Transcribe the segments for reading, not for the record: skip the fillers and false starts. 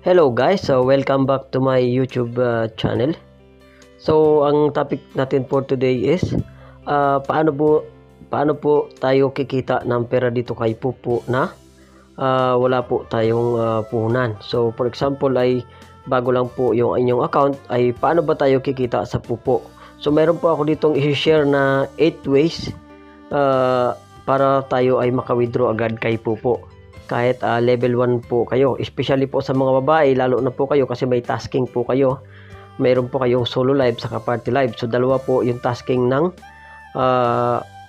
Hello guys, so welcome back to my YouTube channel. So ang topic natin for today is paano po tayo kikita ng pera dito kay Pupo na wala po tayong puhunan. So for example ay bago lang po yung inyong account, ay paano ba tayo kikita sa Pupo? So meron po ako ditong i-share na 8 ways para tayo ay maka-withdraw agad kay Pupo. Kahit level 1 po kayo, especially po sa mga babae, lalo na po kayo kasi may tasking po kayo. Mayroon po kayong solo live saka party live. So dalawa po yung tasking ng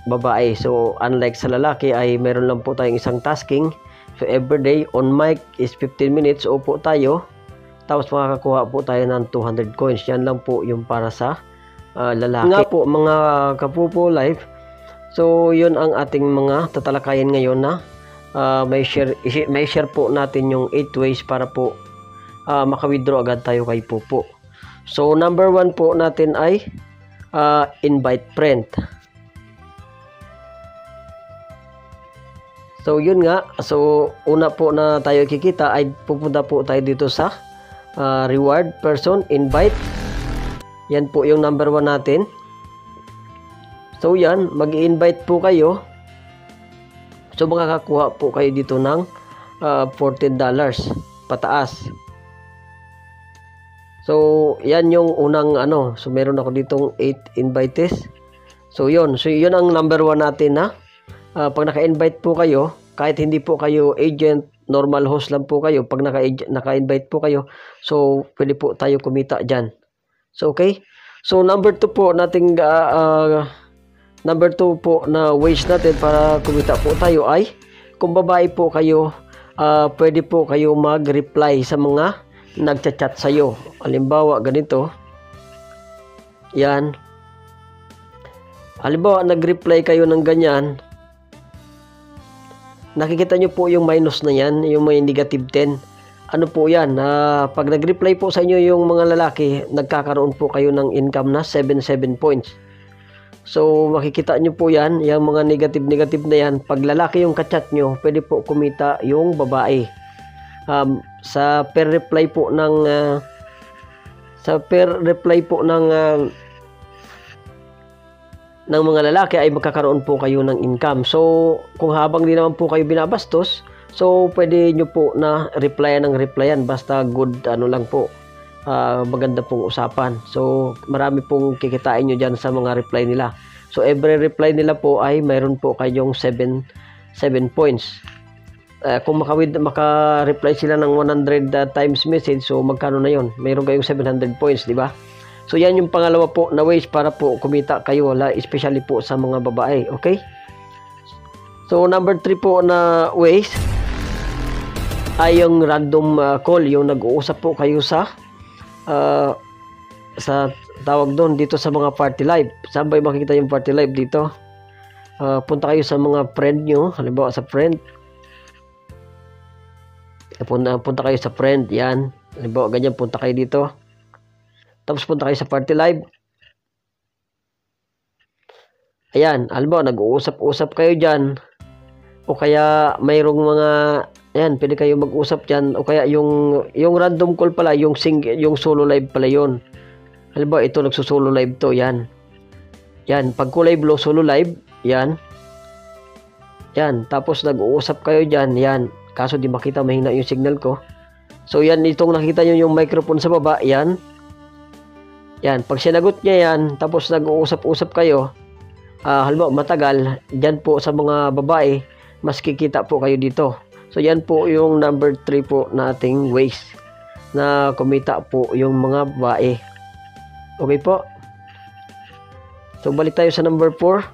babae. So unlike sa lalaki ay meron lang po tayong isang tasking. So everyday on mic is 15 minutes. Upo tayo. Tapos makakakuha po tayo ng 200 coins. Yan lang po yung para sa lalaki. Nga po mga kapupo live. So yun ang ating mga tatalakayin ngayon na may share po natin yung 8 ways para po maka-withdraw agad tayo kay Pupo. So number 1 po natin ay invite friend. So yun nga, so una po na tayo kikita ay pupunta po tayo dito sa reward person invite. Yan po yung number 1 natin. So yan, mag-invite po kayo. So makakakuha po kayo dito ng $14 pataas. So yan yung unang ano. So meron ako ditong 8 invites. So yun ang number 1 natin na pag naka-invite po kayo, kahit hindi po kayo agent, normal host lang po kayo, pag naka-invite po kayo, so pwede po tayo kumita dyan. So okay. So number 2 po nating number 2 po na ways natin para kumita po tayo ay kung babae po kayo, pwede po kayo mag-reply sa mga nagchat-chat sa iyo. Halimbawa ganito. Yan. Halimbawa nag-reply kayo ng ganyan. Nakikita nyo po yung minus na yan, yung may negative 10. Ano po yan? Pag nag-reply po sa inyo yung mga lalaki, nagkakaroon po kayo ng income na 77 points. So makikita nyo po yan, yung mga negative na yan. Pag lalaki yung kachat nyo, pwede po kumita yung babae. Sa per reply po ng mga lalaki ay magkakaroon po kayo ng income. So kung habang di naman po kayo binabastos, so pwede nyo po na replyan basta good ano lang po. Maganda pong usapan. So marami pong kikitain nyo dyan sa mga reply nila. So every reply nila po ay mayroon po kayong 7 points. Kung maka-reply sila ng 100 times message, so magkano na yon? Mayroon kayong 700 points, di ba? So yan yung pangalawa po na ways para po kumita kayo, especially po sa mga babae. Okay? So number 3 po na ways ay yung random call, yung nag-uusap po kayo sa tawag doon dito sa mga party live. Saan ba makikita yung party live dito? Punta kayo sa mga friend nyo. Halimbawa sa friend. Punta kayo sa friend. Yan. Halimbawa ganyan, punta kayo dito. Tapos punta kayo sa party live. Ayan. Halimbawa nag-uusap-usap kayo dyan. O kaya mayroong mga ayan, pwede kayo mag-usap dyan. O kaya yung random call pala, yung solo live pala yun. Halimbawa, ito nagsusolo live to, yan. Yan, pag kulay blue, solo live, yan. Yan, tapos nag-uusap kayo dyan, yan. Kaso di makita, mahina yung signal ko. So yan, itong nakita nyo yung microphone sa baba, yan. Yan, pag sinagot niya yan, tapos nag-uusap-usap kayo, halimbawa, matagal, dyan po sa mga babae, mas kikita po kayo dito. So yan po yung number 3 po na ating ways na kumita po yung mga babae. Okay po. So balik tayo sa number 4.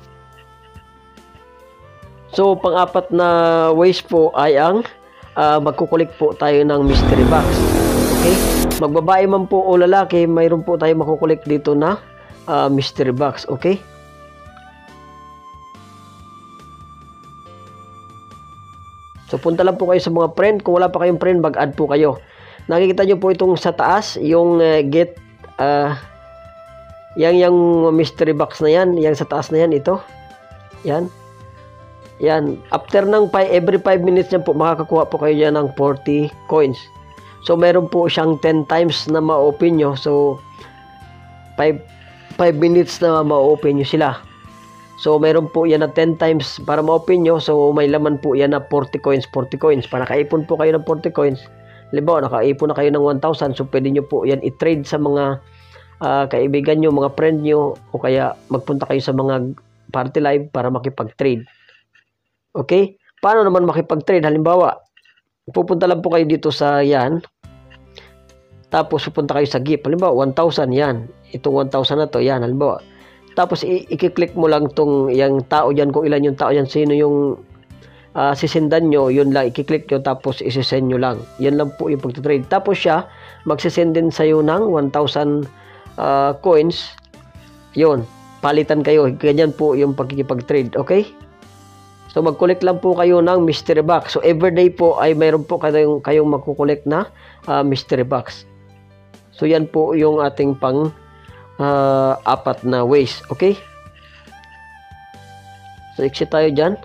So pang-apat na ways po ay ang magkukulik po tayo ng mystery box. Okay? Magbabae man po o lalaki, mayroon po tayo makukulik dito na mystery box. Okay? So punta lang po kayo sa mga friend. Kung wala pa kayong friend, mag-add po kayo. Nakikita nyo po itong sa taas, yung get yung mystery box na yan, yung sa taas na yan, ito. Yan. Yan. After ng every 5 minutes yan po, makakakuha po kayo dyan ng 40 coins. So meron po siyang 10 times na ma-open nyo. So 5 minutes na ma-open nyo sila. So meron po yan na 10 times para ma-open nyo. So may laman po yan na 40 coins. Para nakaipon po kayo ng 40 coins. Halimbawa, nakaipon na kayo ng 1,000. So pwede nyo po yan i-trade sa mga kaibigan nyo, mga friend nyo, o kaya magpunta kayo sa mga party live para makipag-trade. Okay? Paano naman makipag-trade? Halimbawa, pupunta lang po kayo dito sa yan. Tapos pupunta kayo sa gift. Halimbawa, 1,000 yan. Itong 1,000 na to, yan. Halimbawa. Tapos i-click mo lang tong yung tao dyan, kung ilan yung tao dyan, sino yung sisendan nyo, yun lang, i-click nyo, tapos isisend nyo lang. Yan lang po yung pag-trade. Tapos siya, magsisend din sa'yo ng 1,000 coins. Yun, palitan kayo. Ganyan po yung pagkikipag-trade. Okay? So, mag-collect lang po kayo ng mystery box. So, everyday po ay mayroon po kayong makukolect na mystery box. So, yan po yung ating pang apat na ways. Okay? So, exit tayo dyan.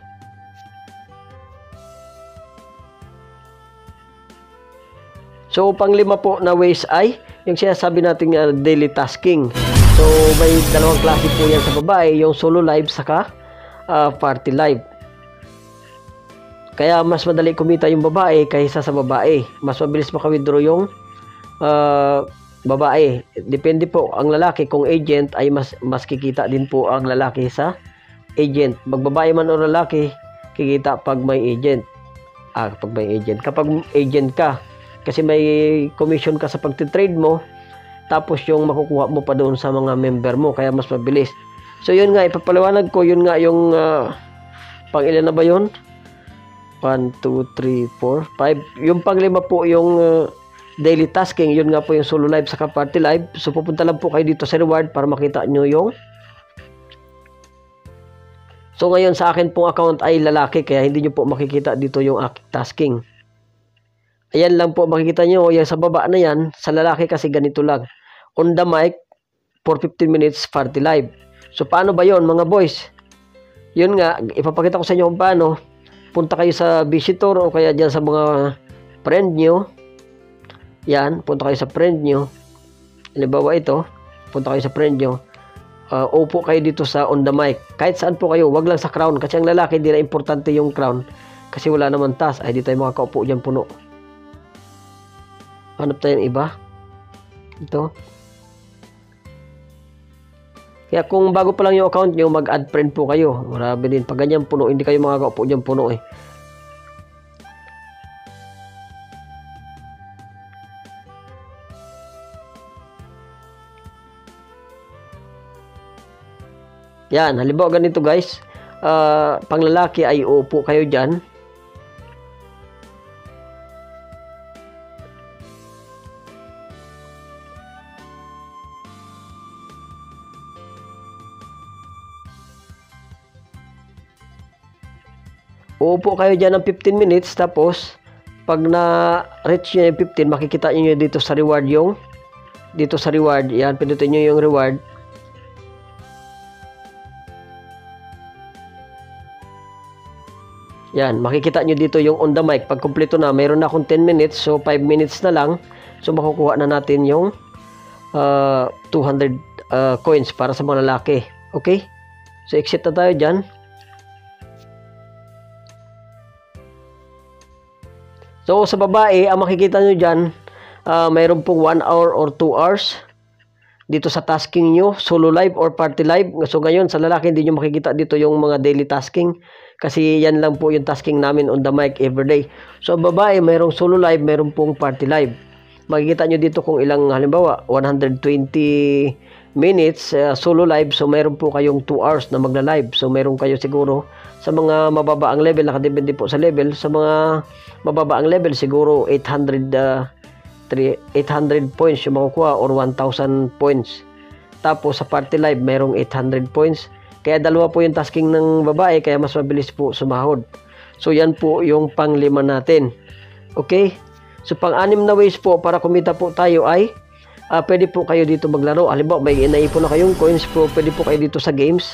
So, pang-lima po na ways ay yung sinasabi nating daily tasking. So, may dalawang klase po yan sa babae. Yung solo live saka party live. Kaya mas madali kumita yung babae kaysa sa babae. Mas mabilis maka-withdraw yung babae. Depende po ang lalaki. Kung agent ay mas kikita din po ang lalaki sa agent. Magbabae man o lalaki, kikita pag may agent. Pag may agent. Kapag agent ka, kasi may commission ka sa pagtitrade mo, tapos yung makukuha mo pa doon sa mga member mo, kaya mas mabilis. So yun nga, ipapaliwanag ko, yun nga yung pang ilan na ba yun? 1, 2, 3, 4, 5. Yung pang-lima po yung daily tasking, yun nga po yung solo live saka party live. So pupunta lang po kayo dito sa reward para makita nyo yung. So ngayon sa akin pong account ay lalaki, kaya hindi nyo po makikita dito yung tasking. Ayan lang po makikita nyo, yung sa baba na yan, sa lalaki kasi ganito lang. On the mic, for 15 minutes, party live. So, paano ba yon mga boys? Yun nga, ipapakita ko sa inyo kung paano. Punta kayo sa visitor o kaya dyan sa mga friend nyo. Yan, punta kayo sa friend nyo. Halimbawa ito, punta kayo sa friend nyo. Upo kayo dito sa on the mic. Kahit saan po kayo, wag lang sa crown. Kasi ang lalaki, hindi na importante yung crown. Kasi wala naman task. Ay, di tayo makakaupo dyan puno. Hanap tayo ng iba. Ito. Kaya kung bago pa lang yung account nyo, mag-add friend po kayo. Marami din. Pag ganyan puno, hindi kayo makakaupo dyan puno eh. Yan. Halimbawa ganito guys. Pang lalaki ay upo kayo dyan. Uupo kayo dyan ng 15 minutes, tapos pag na-reach nyo yung 15, makikita nyo dito sa reward yung yan, pinutin nyo yung reward. Yan, makikita nyo dito yung on the mic. Pag kumpleto na, mayroon na akong 10 minutes, so 5 minutes na lang. So makukuha na natin yung 200 coins para sa mga lalaki. Okay? So exit na tayo dyan. So, sa babae, ang makikita nyo dyan, mayroon pong 1 hour or 2 hours dito sa tasking nyo, solo live or party live. So, ngayon, sa lalaki, hindi nyo makikita dito yung mga daily tasking kasi yan lang po yung tasking namin on the mic everyday. So, babae, mayroong solo live, mayroon pong party live. Makikita nyo dito kung ilang, halimbawa, 120 minutes solo live. So, mayroon po kayong 2 hours na magla-live. So, mayroon kayo siguro sa mga mababaang level, nakadepende po sa level. Sa mga mababaang level, siguro 800 points yung makukuha or 1,000 points. Tapos sa party live, mayroong 800 points. Kaya dalawa po yung tasking ng babae, kaya mas mabilis po sumahod. So yan po yung pang-5 natin. Okay? So pang-6 na ways po para kumita po tayo ay pwede po kayo dito maglaro. Halimbawa, may inaipon na kayong coins po, pwede po kayo dito sa games.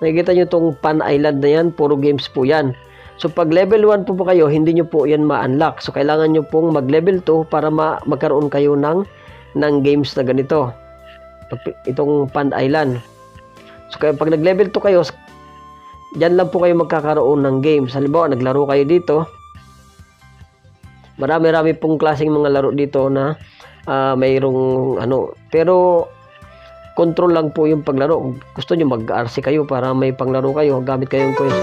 Nakikita nyo itong Pan Island na yan, puro games po yan. So pag level 1 po kayo, hindi nyo po yan ma-unlock. So kailangan nyo pong mag-level 2 para magkaroon kayo ng games na ganito. Itong Pond Island. So kaya pag nag-level 2 kayo, dyan lang po kayo magkakaroon ng games. Halimbawa, naglaro kayo dito. Marami-rami pong klaseng mga laro dito na mayroong ano. Pero control lang po yung paglaro. Kung gusto nyo mag-RC kayo para may panglaro kayo, gamit kayong coins.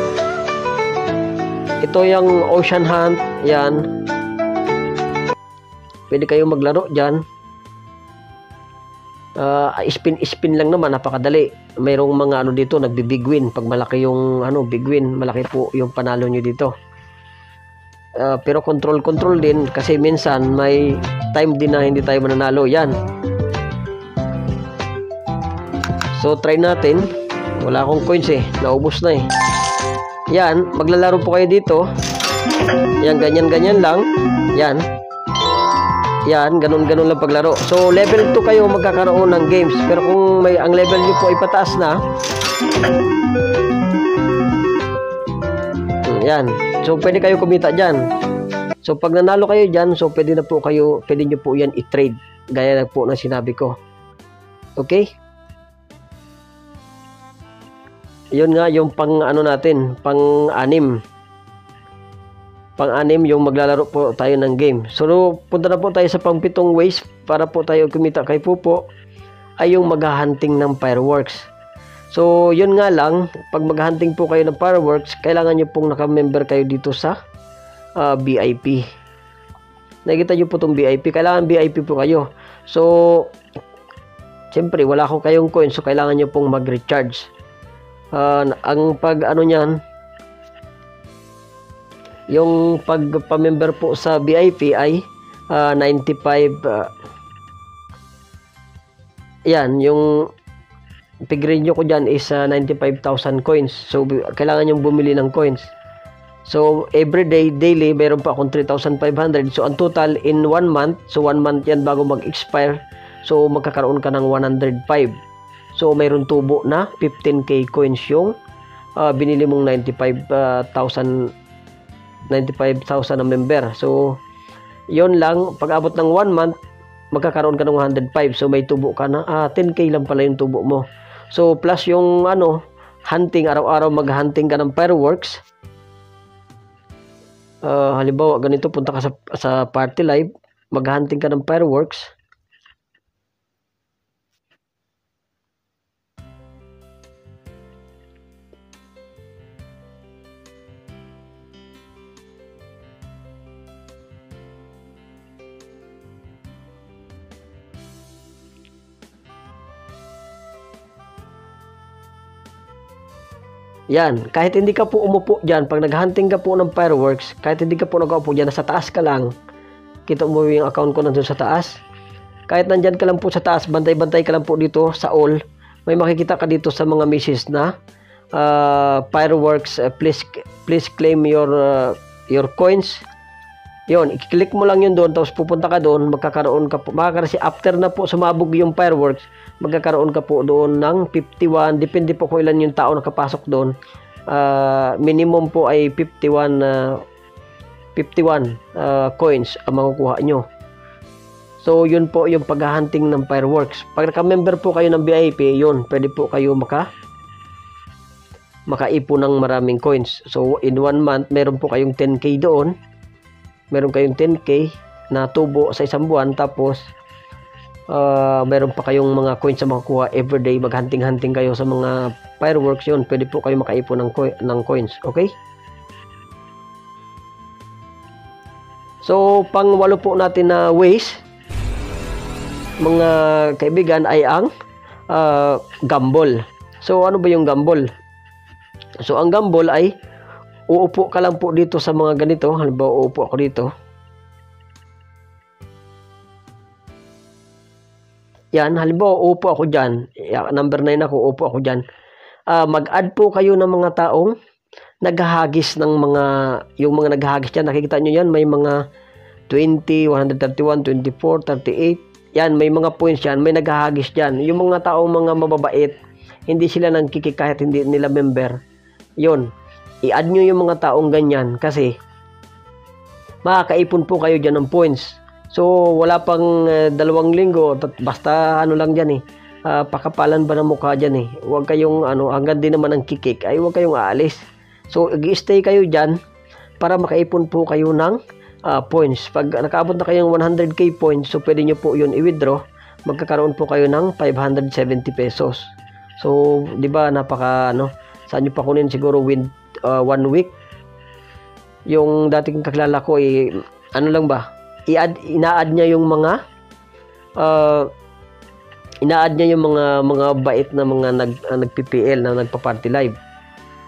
Ito yung Ocean Hunt. Yan. Pwede kayong maglaro dyan. Spin lang naman, napakadali. Mayroong mga ano dito, nagbi-big win. Pag malaki yung big win, malaki po yung panalo nyo dito. Pero control din kasi minsan may time din na hindi tayo mananalo. Yan. So try natin. Wala akong coins naubos na Yan, maglalaro po kayo dito. Yan, ganyan lang. Yan. Yan, ganun lang paglaro. So level 2 kayo magkakaroon ng games. Pero kung ang level nyo po ay pataas na, yan. So pwede kayo kumita dyan. So pag nanalo kayo dyan, so pwede nyo po yan i-trade. Gaya na po na sinabi ko. Okay? Yun nga yung natin, pang-anim. Pang-anim yung maglalaro po tayo ng game. So punta na po tayo sa pang-pitong ways para po tayo kumita kay Pupo ay yung maghahunting ng fireworks. So yun nga lang, pag maghahunting po kayo ng fireworks, kailangan nyo pong naka-member kayo dito sa VIP. Nakikita nyo po itong VIP. Kailangan VIP po kayo. So siyempre wala akong kayong coin, so kailangan nyo pong mag-recharge. Ang niyan, yung pagpa-member po sa VIP ay 95 yan, yung pig-range ko dyan is 95,000 coins. So kailangan yung bumili ng coins. So everyday, daily, mayroon pa akong 3,500. So ang total in 1 month, so 1 month yan bago mag-expire, so magkakaroon ka ng 105. So mayroon tubo na 15k coins yung binili mong 95,000 na member. So yon lang, pag abot ng 1 month magkakaroon ka ng 105. So may tubo ka na 10k lang pala yung tubo mo. So plus yung hunting, araw-araw mag-hunting ka ng fireworks. Halimbawa ganito, punta ka sa party live, mag-hunting ka ng fireworks. Yan, kahit hindi ka po umupo dyan, pag naghunting ka po ng fireworks, kahit hindi ka po nag-upo dyan, nasa taas ka lang, kita mo yung account ko nandun sa taas, kahit nandyan ka lang po sa taas, bantay-bantay ka lang po dito sa all, may makikita ka dito sa mga messages na fireworks, please claim your coins. Yon, i-click mo lang yun doon, tapos pupunta ka doon, magkakaroon ka po, after na po sumabog yung fireworks, magkakaroon ka po doon ng 51, depende po kung ilan yung tao nakapasok doon. Minimum po ay 51 coins ang makukuha nyo. So yun po yung paghahunting ng fireworks. Pag naka-member po kayo ng VIP, yun, pwede po kayo makaipon ng maraming coins. So in 1 month, meron po kayong 10k doon. Meron kayong 10k na tubo sa isang buwan, tapos meron pa kayong mga coins na makukuha everyday. Maghunting-hunting kayo sa mga fireworks, yun, pwede po kayo makaipon ng coins. Okay? So pang-walo po natin na ways, mga kaibigan, ay ang gamble. So ano ba yung gamble? So ang gamble ay uupo ka lang po dito sa mga ganito. Halimbawa, uupo ako dito. Yan, halimbawa, uupo ako dyan. Number 9 ako, uupo ako dyan. Mag-add po kayo ng mga taong naghahagis ng yung mga naghahagis dyan. Nakikita nyo yan, may mga 20, 131, 24, 38. Yan, may mga points yan, may naghahagis dyan. Yung mga taong mga mababait, hindi sila nangkikik kahit hindi nila member. Yun. i-add nyo yung mga taong ganyan kasi makakaipon po kayo dyan ng points. So, wala pang 2 linggo, basta ano lang dyan pakapalan ba ng mukha dyan Huwag kayong, hanggang din naman ang kikik, ay huwag kayong aalis. So, i-stay kayo dyan para makaipon po kayo ng points. Pag nakaabot na kayong 100k points, so pwede nyo po yun i-withdraw. Magkakaroon po kayo ng 570 pesos. So, di ba, saan nyo pa kunin siguro with 1 week? Yung dating kakilala ko lang ba, ina-add niya yung mga mga bait na mga nag-PPL na nagpa-party live.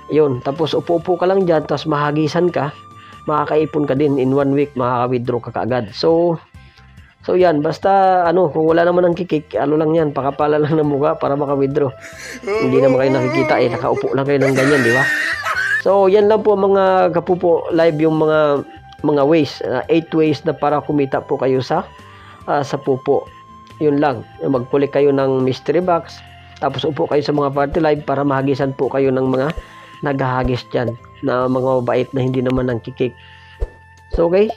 Yun, tapos upo-upo ka lang diyan, tapos mahagisan ka, makakaipon ka din in 1 week, makaka-withdraw ka kaagad. So yan, basta kung wala naman ang kikik, lang yan, pakapala lang ng mukha para maka-withdraw. Hindi naman kayo nakikita nakaupo lang kayo ng ganyan, di ba? So, yan lang po mga kapupo live yung mga ways, 8 ways na para kumita po kayo sa pupo. Yun lang, mag-collect kayo ng mystery box, tapos upo kayo sa mga party live para mahagisan po kayo ng mga naghahagis dyan na mga mabait na hindi naman ang kikik. So, okay?